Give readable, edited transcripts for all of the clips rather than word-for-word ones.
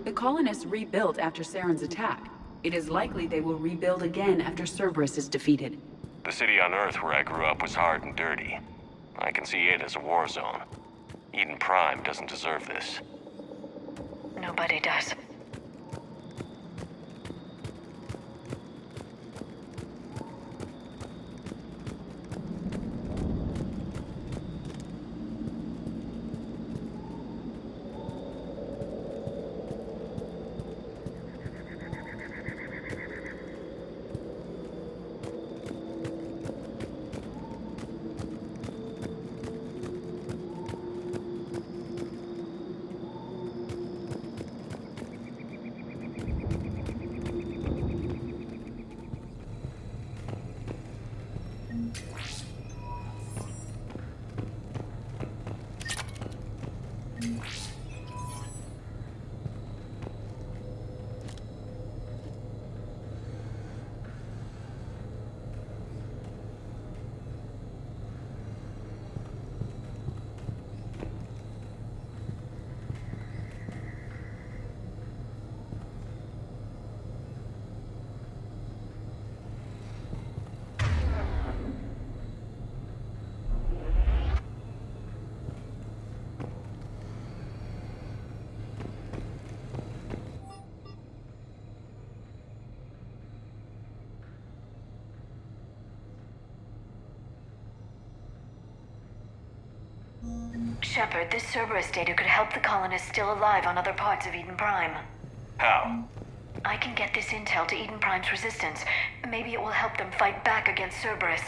The colonists rebuilt after Saren's attack. It is likely they will rebuild again after Cerberus is defeated. The city on Earth where I grew up was hard and dirty. I can see it as a war zone. Eden Prime doesn't deserve this. Nobody does. Shepard, this Cerberus data could help the colonists still alive on other parts of Eden Prime. How? I can get this intel to Eden Prime's resistance. Maybe it will help them fight back against Cerberus.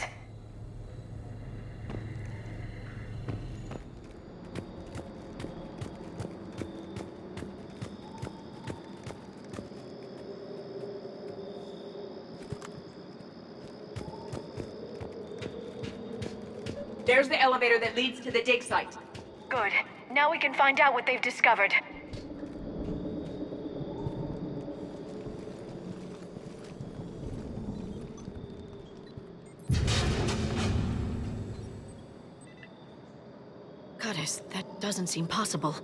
There's the elevator that leads to the dig site. Good. Now we can find out what they've discovered. Goddess, that doesn't seem possible.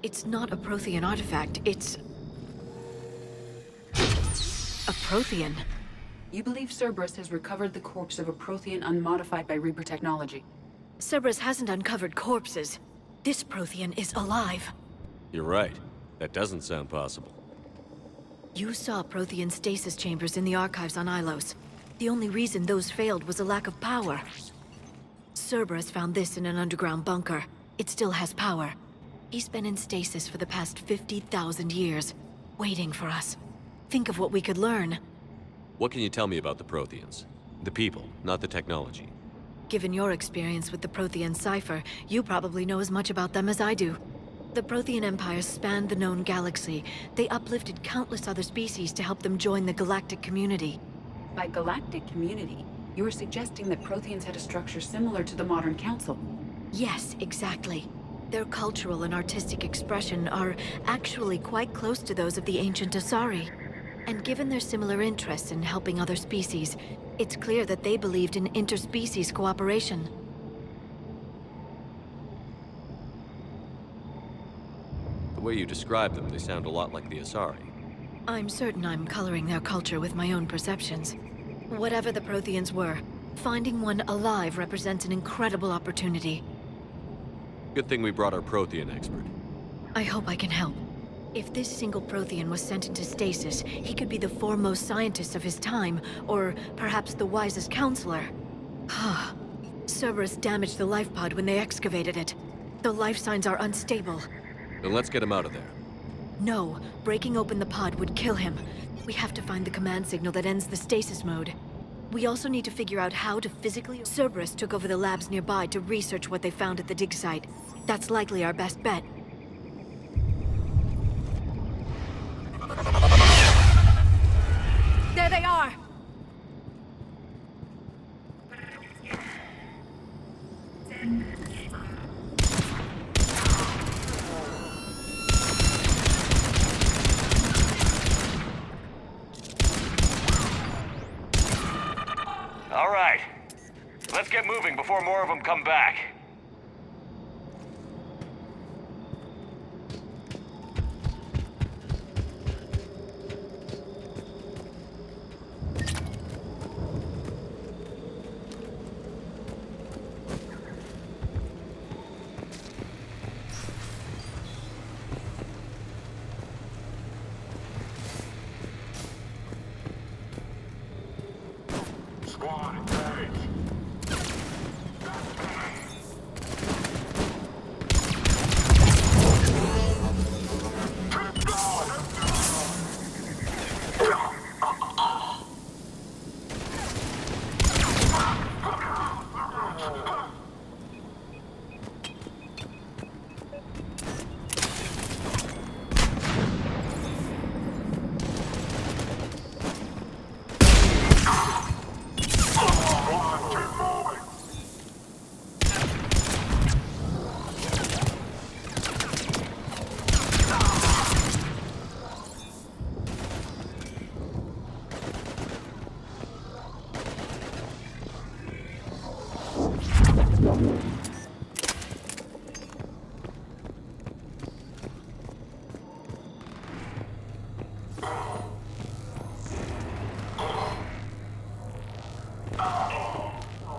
It's not a Prothean artifact, it's... a Prothean. You believe Cerberus has recovered the corpse of a Prothean unmodified by Reaper technology? Cerberus hasn't uncovered corpses. This Prothean is alive. You're right. That doesn't sound possible. You saw Prothean stasis chambers in the archives on Ilos. The only reason those failed was a lack of power. Cerberus found this in an underground bunker. It still has power. He's been in stasis for the past 50,000 years, waiting for us. Think of what we could learn. What can you tell me about the Protheans? The people, not the technology. Given your experience with the Prothean cipher, you probably know as much about them as I do. The Prothean Empire spanned the known galaxy. They uplifted countless other species to help them join the galactic community. By galactic community, you are suggesting that Protheans had a structure similar to the modern council. Yes, exactly. Their cultural and artistic expression are actually quite close to those of the ancient Asari. And given their similar interests in helping other species, it's clear that they believed in interspecies cooperation. The way you describe them, they sound a lot like the Asari. I'm certain I'm coloring their culture with my own perceptions. Whatever the Protheans were, finding one alive represents an incredible opportunity. Good thing we brought our Prothean expert. I hope I can help. If this single Prothean was sent into stasis, he could be the foremost scientist of his time, or perhaps the wisest counselor. Cerberus damaged the life pod when they excavated it. The life signs are unstable. Then let's get him out of there. No, breaking open the pod would kill him. We have to find the command signal that ends the stasis mode. We also need to figure out how to physically... Cerberus took over the labs nearby to research what they found at the dig site. That's likely our best bet. There they are! All right. Let's get moving before more of them come back.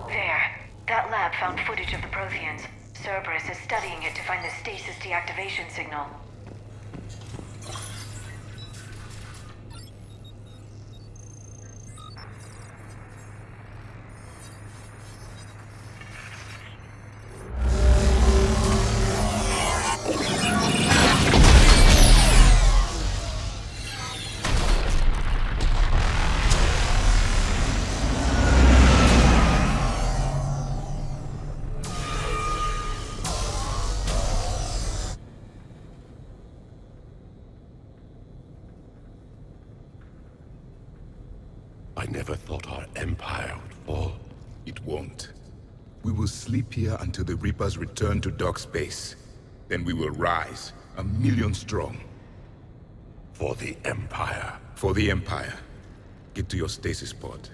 There. That lab found footage of the Protheans. Cerberus is studying it to find the stasis deactivation signal. I never thought our empire would fall. It won't. We will sleep here until the Reapers return to dark space. Then we will rise, 1,000,000 strong. For the Empire. For the Empire. Get to your stasis pod.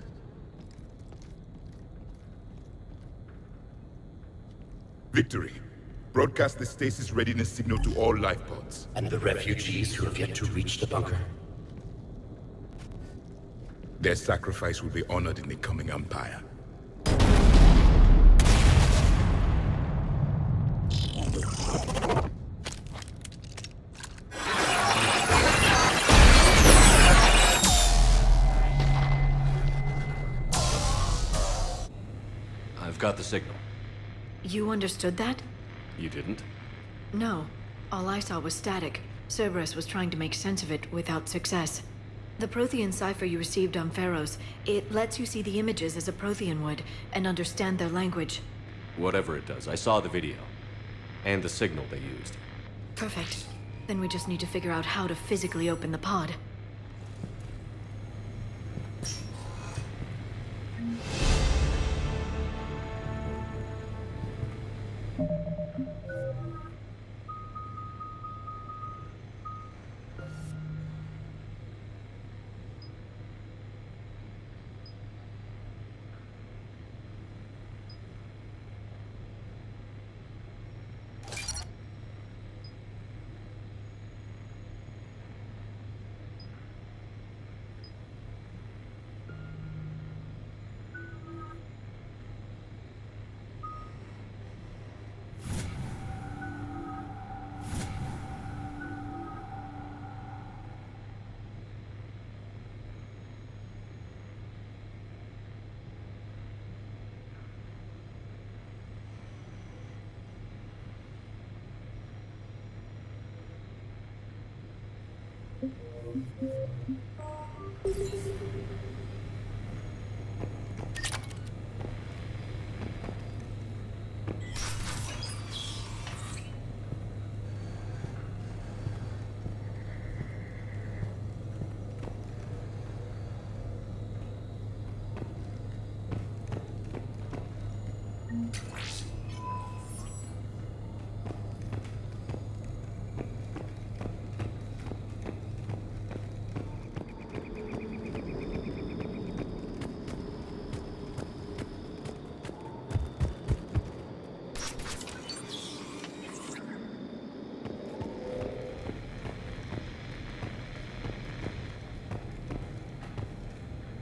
Victory. Broadcast the stasis readiness signal to all life pods. And the refugees who have yet to reach the bunker. Their sacrifice will be honored in the coming Empire. I've got the signal. You understood that? You didn't? No. All I saw was static. Cerberus was trying to make sense of it without success. The Prothean cipher you received on Pharaohs, it lets you see the images as a Prothean would, and understand their language. Whatever it does, I saw the video. And the signal they used. Perfect. Then we just need to figure out how to physically open the pod.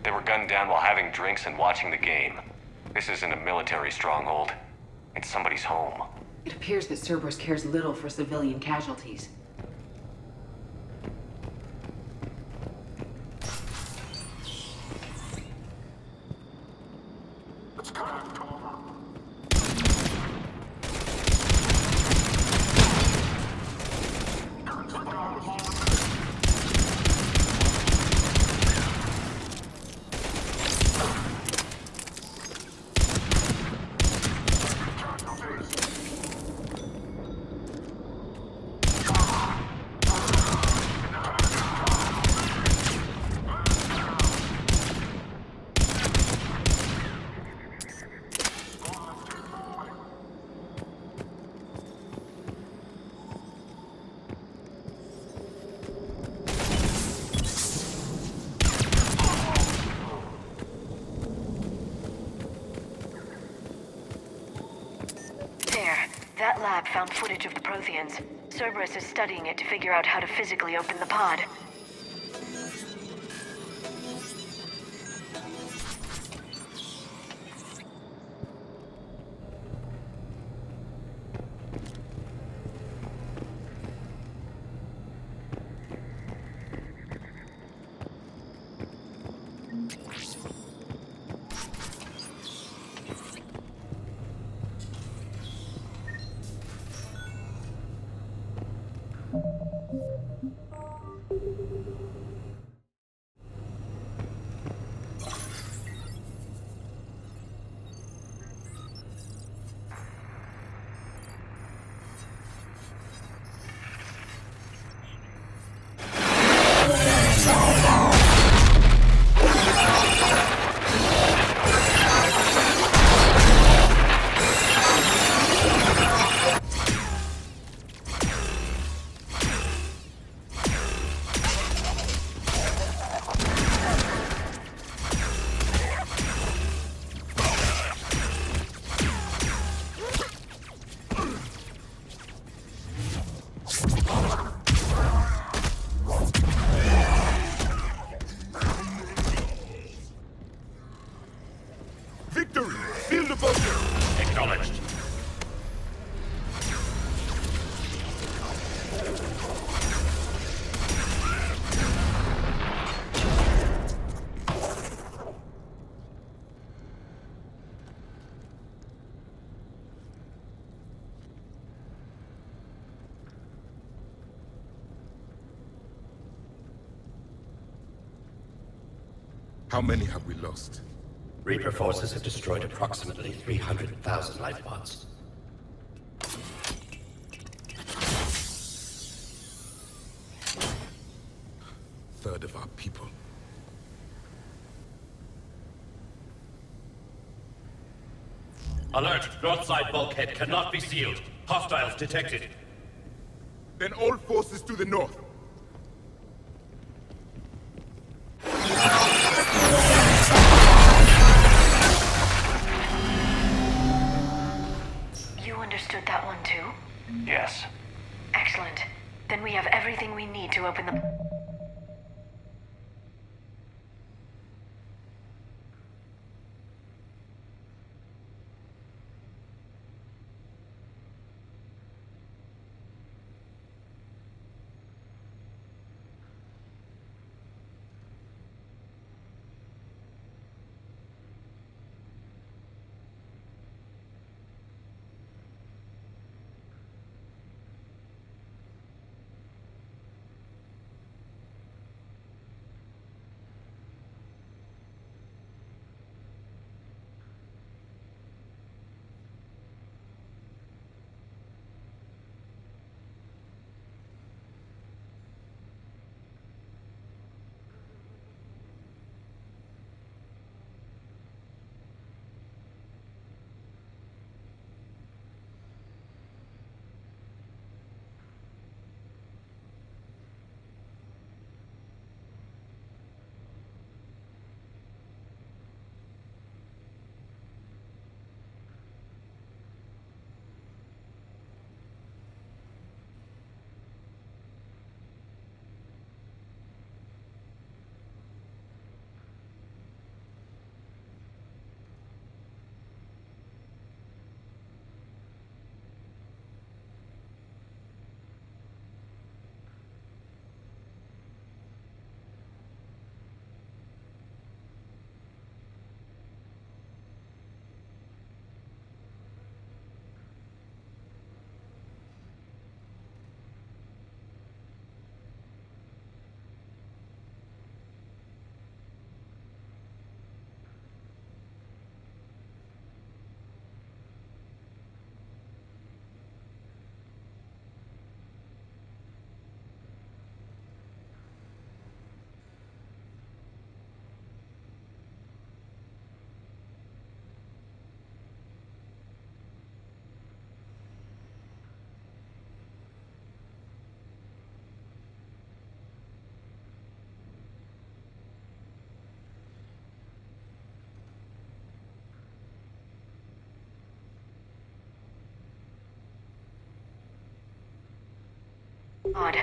They were gunned down while having drinks and watching the game. This isn't a military stronghold. It's somebody's home. It appears that Cerberus cares little for civilian casualties. That lab found footage of the Protheans. Cerberus is studying it to figure out how to physically open the pod. Victory! Field devotion! Acknowledged. How many have we lost? Reaper forces have destroyed approximately 300,000 life pods. Third of our people. Alert! North side bulkhead cannot be sealed. Hostiles detected. Then all forces to the north. You understood that one too? Yes. Excellent. Then we have everything we need to open the... Odd.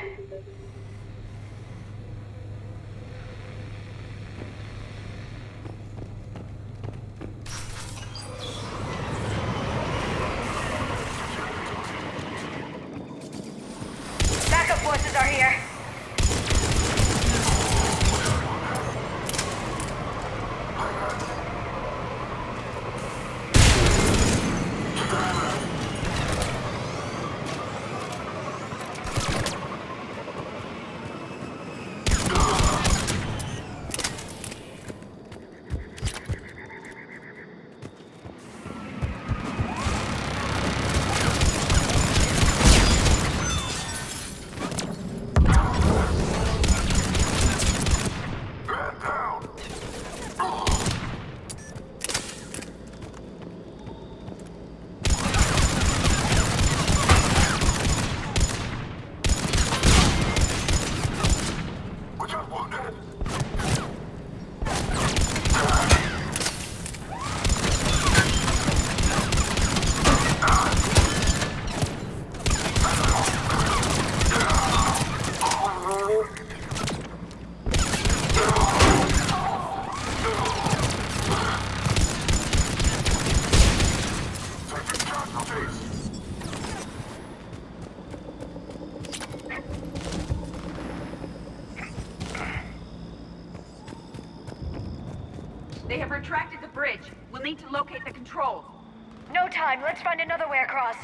forces are here. They have retracted the bridge. We'll need to locate the controls. No time. Let's find another way across.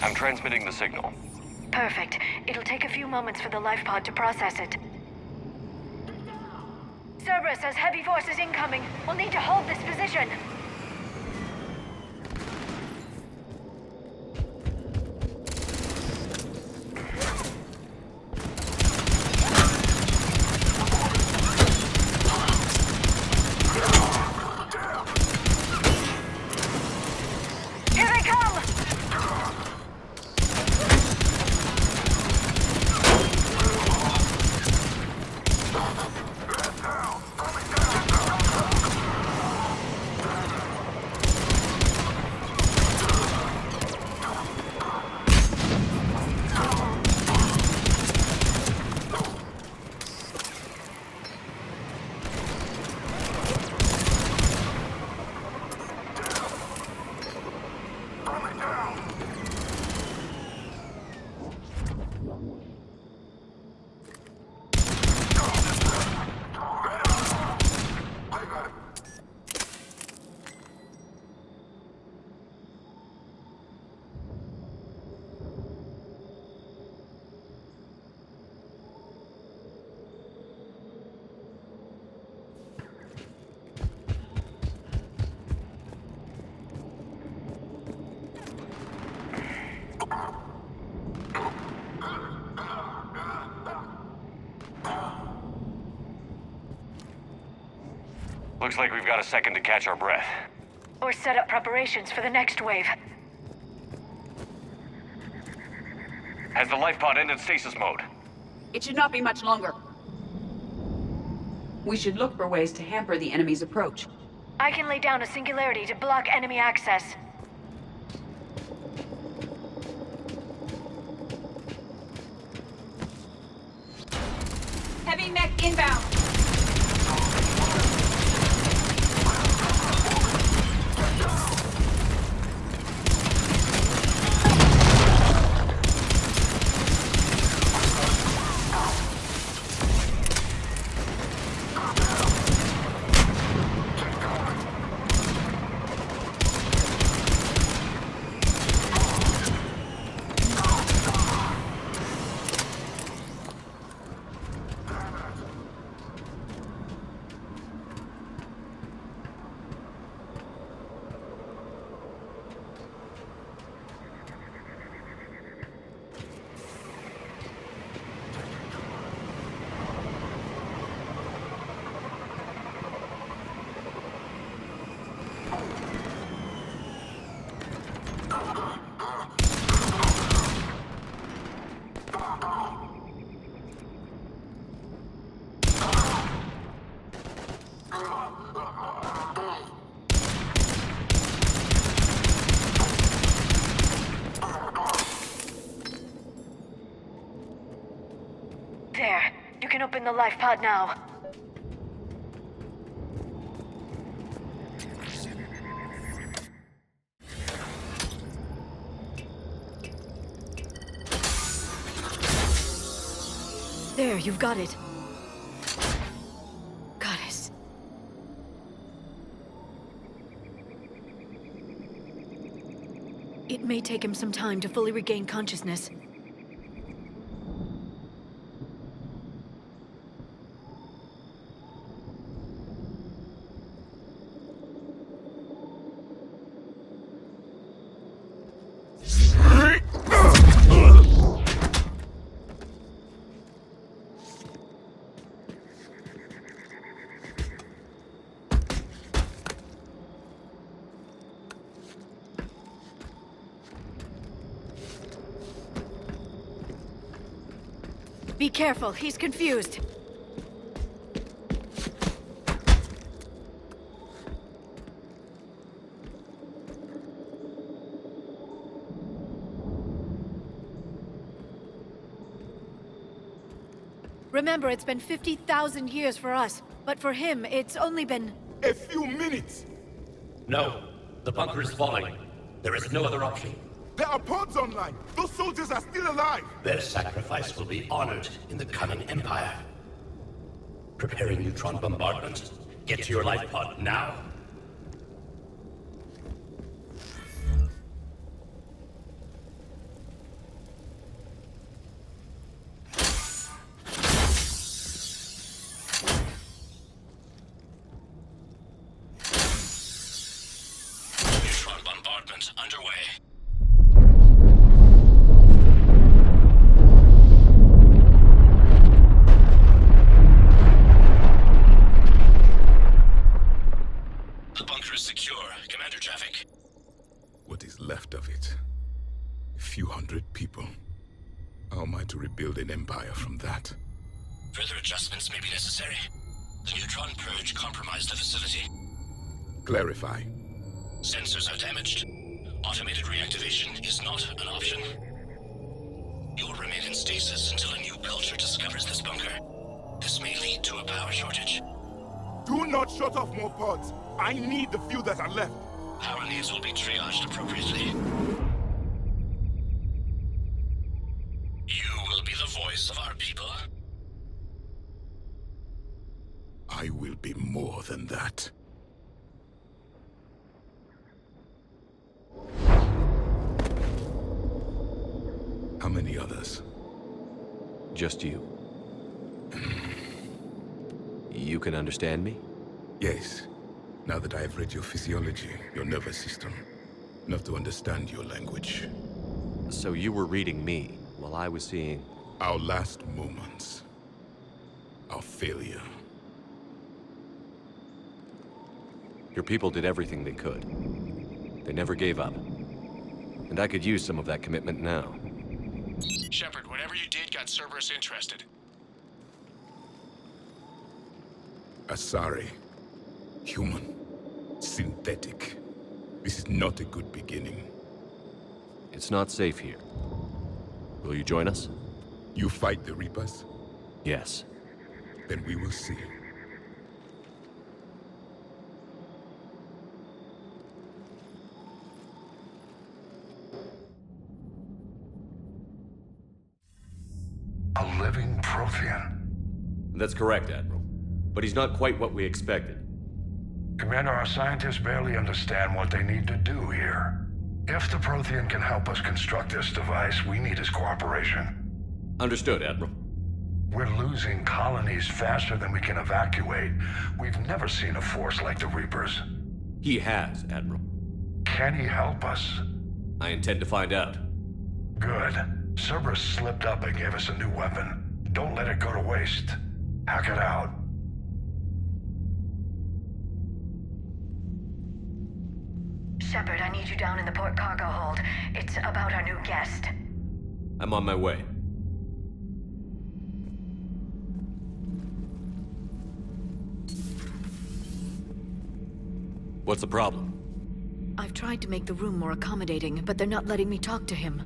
I'm transmitting the signal. Perfect. It'll take a few moments for the life pod to process it. Cerberus has heavy forces incoming. We'll need to hold this position. Here they come! Looks like we've got a second to catch our breath. Or set up preparations for the next wave. Has the life pod ended stasis mode? It should not be much longer. We should look for ways to hamper the enemy's approach. I can lay down a singularity to block enemy access. Heavy mech inbound! can open the life pod now. There, you've got it. Goddess. It may take him some time to fully regain consciousness. Be careful, he's confused. Remember, it's been 50,000 years for us, but for him, it's only been... A few minutes! No. The bunker is falling. There is no other option. There are pods online! Those soldiers are still alive! Their sacrifice will be honored in the coming Empire. Preparing neutron bombardment. Get to your life pod now. Neutron bombardment underway. The bunker is secure. Commander traffic. What is left of it? A few hundred people. How am I to rebuild an empire from that? Further adjustments may be necessary. The neutron purge compromised the facility. Clarify. Sensors are damaged. Automated reactivation is not an option. You will remain in stasis until a new culture discovers this bunker. This may lead to a power shortage. Do not shut off more pods! I need the few that are left! Power needs will be triaged appropriately. You will be the voice of our people. I will be more than that. How many others? Just you. You can understand me? Yes. Now that I have read your physiology, your nervous system, enough to understand your language. So you were reading me, while I was seeing... Our last moments. Our failure. Your people did everything they could. They never gave up. And I could use some of that commitment now. Shepard, whatever you did got Cerberus interested. Asari. Human. Synthetic. This is not a good beginning. It's not safe here. Will you join us? You fight the Reapers? Yes. Then we will see. A living Prothean. That's correct, Admiral. But he's not quite what we expected. Commander, our scientists barely understand what they need to do here. If the Prothean can help us construct this device, we need his cooperation. Understood, Admiral. We're losing colonies faster than we can evacuate. We've never seen a force like the Reapers. He has, Admiral. Can he help us? I intend to find out. Good. Cerberus slipped up and gave us a new weapon. Don't let it go to waste. Hack it out. Shepard, I need you down in the port cargo hold. It's about our new guest. I'm on my way. What's the problem? I've tried to make the room more accommodating, but they're not letting me talk to him.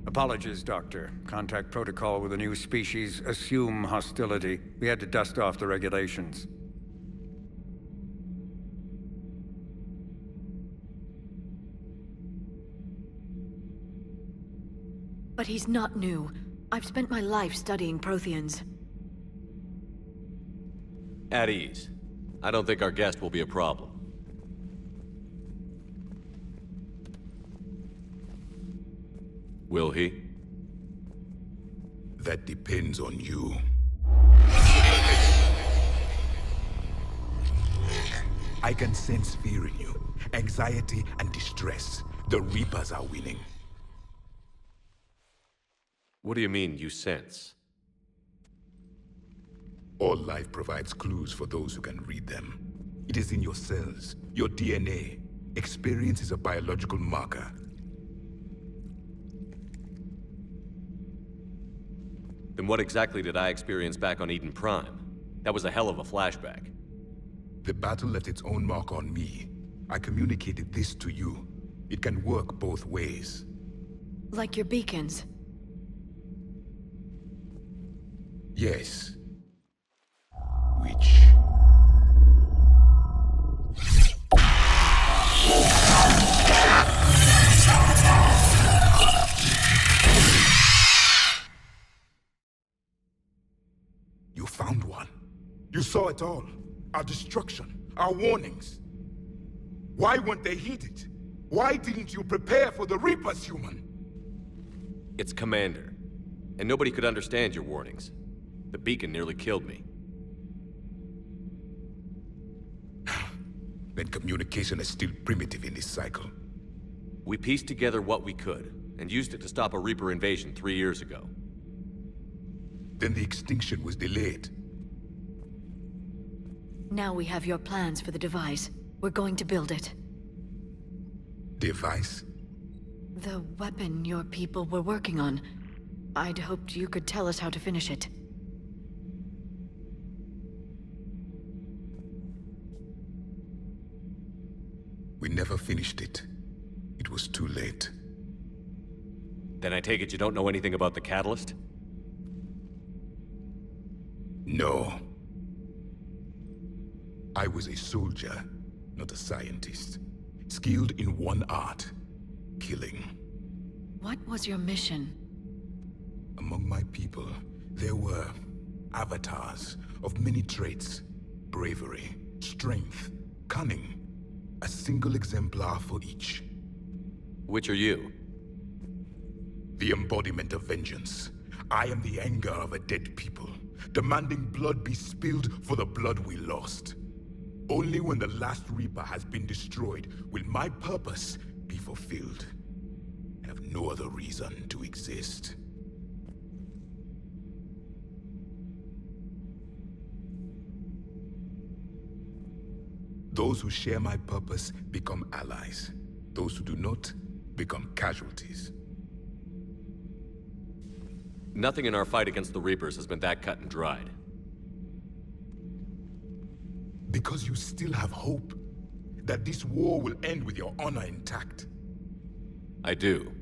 Apologies, Doctor. Contact protocol with a new species. Assume hostility. We had to dust off the regulations. But he's not new. I've spent my life studying Protheans. At ease. I don't think our guest will be a problem. Will he? That depends on you. I can sense fear in you, anxiety and distress. The Reapers are winning. What do you mean, you sense? All life provides clues for those who can read them. It is in your cells, your DNA. Experience is a biological marker. Then what exactly did I experience back on Eden Prime? That was a hell of a flashback. The battle left its own mark on me. I communicated this to you. It can work both ways. Like your beacons. Yes. Which... You found one. You saw it all. Our destruction, our warnings. Why weren't they heeded? Why didn't you prepare for the Reapers, human? It's Commander. And nobody could understand your warnings. The beacon nearly killed me. Then communication is still primitive in this cycle. We pieced together what we could, and used it to stop a Reaper invasion 3 years ago. Then the extinction was delayed. Now we have your plans for the device. We're going to build it. Device? The weapon your people were working on. I'd hoped you could tell us how to finish it. We never finished it. It was too late. Then I take it you don't know anything about the catalyst? No. I was a soldier, not a scientist. Skilled in one art, killing. What was your mission? Among my people, there were avatars of many traits. Bravery, strength, cunning. A single exemplar for each. Which are you? The embodiment of vengeance. I am the anger of a dead people, demanding blood be spilled for the blood we lost. Only when the last Reaper has been destroyed will my purpose be fulfilled. I have no other reason to exist. Those who share my purpose become allies. Those who do not become casualties. Nothing in our fight against the Reapers has been that cut and dried. Because you still have hope that this war will end with your honor intact. I do.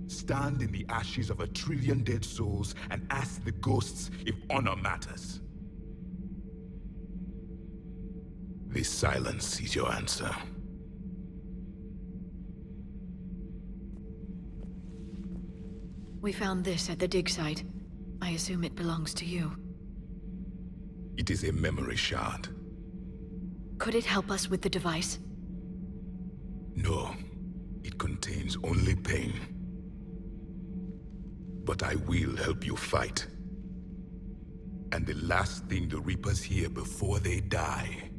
Stand in the ashes of 1 trillion dead souls and ask the ghosts if honor matters. This silence is your answer. We found this at the dig site. I assume it belongs to you. It is a memory shard. Could it help us with the device? No, it contains only pain. But I will help you fight. And the last thing the Reapers hear before they die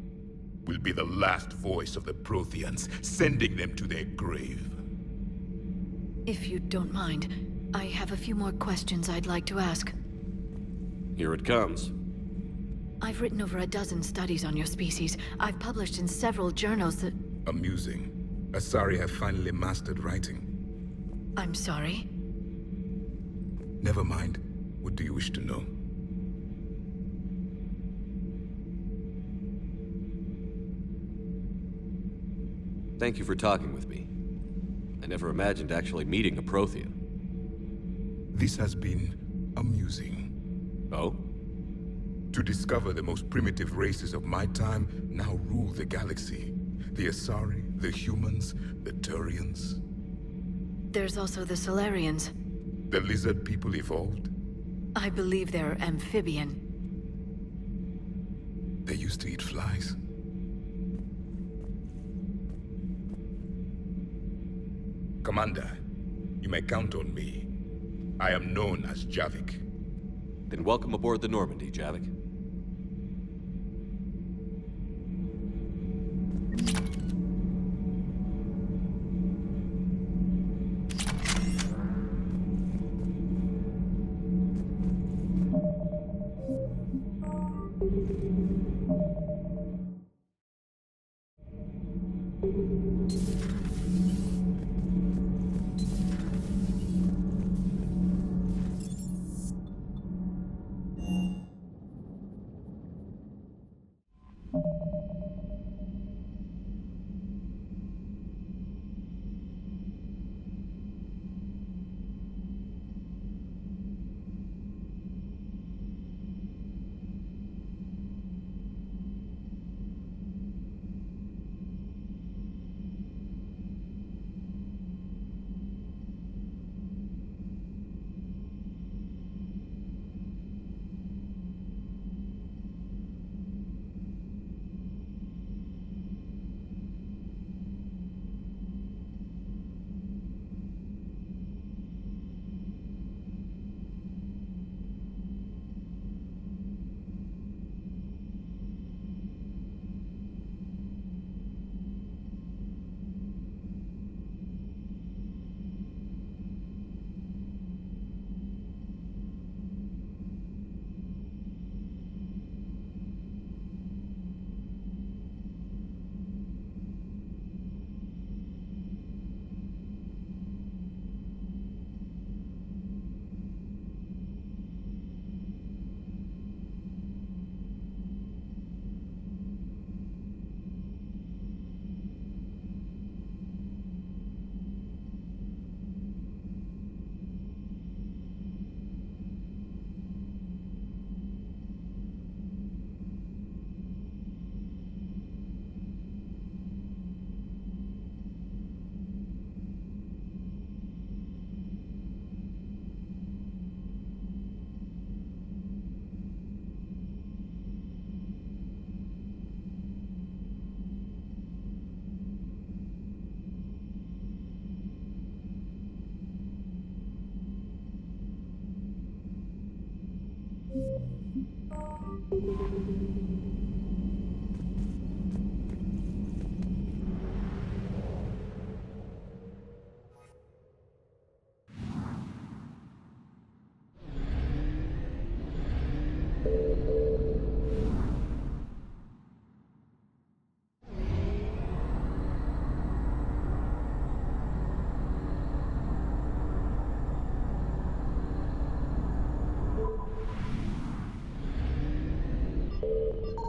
will be the last voice of the Protheans, sending them to their grave. If you don't mind, I have a few more questions I'd like to ask. Here it comes. I've written over a dozen studies on your species. I've published in several journals that... Amusing. Asari have finally mastered writing. I'm sorry? Never mind. What do you wish to know? Thank you for talking with me. I never imagined actually meeting a Prothean. This has been amusing. Oh? To discover the most primitive races of my time now rule the galaxy. The Asari, the humans, the Turians. There's also the Solarians. The lizard people evolved. I believe they're amphibian. They used to eat flies. Commander, you may count on me. I am known as Javik. Then welcome aboard the Normandy, Javik.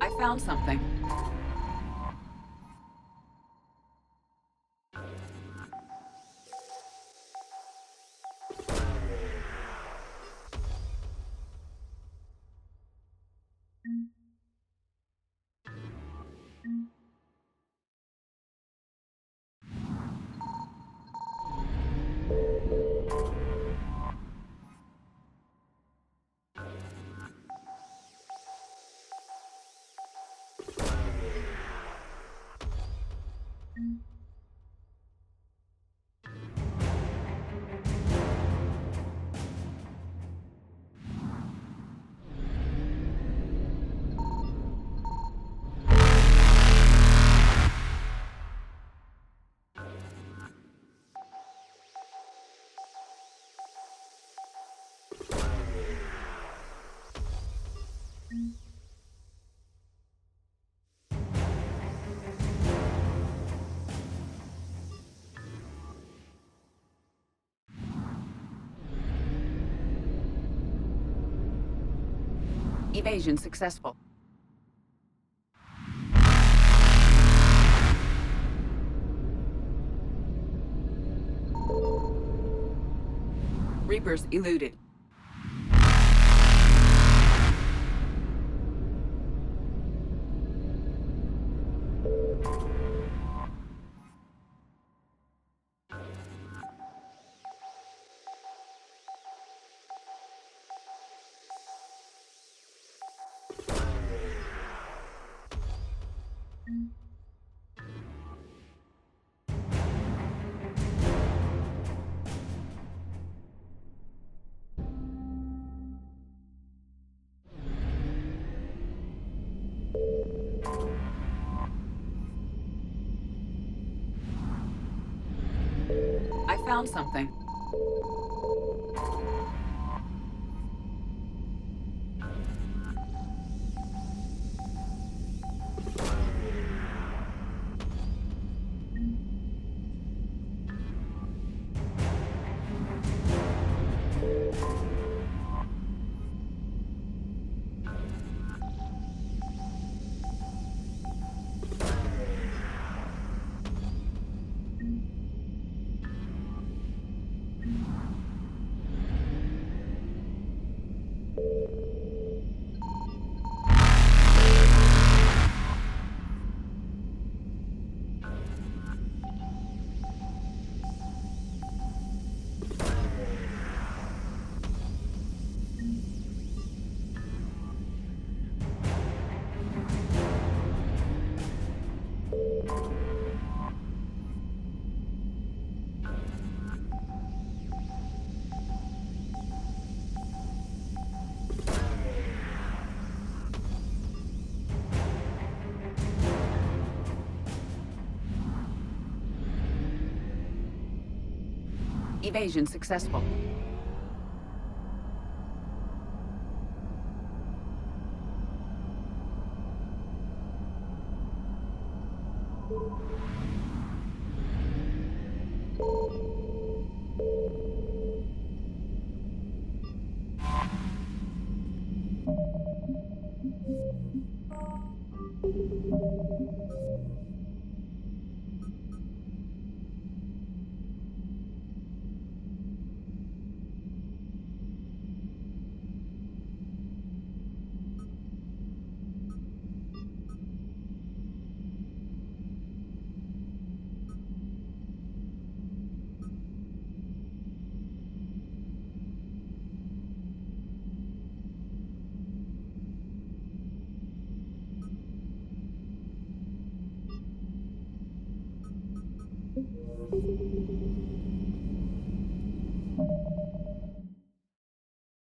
I found something. Evasion successful. Reapers eluded. I found something. Evasion successful.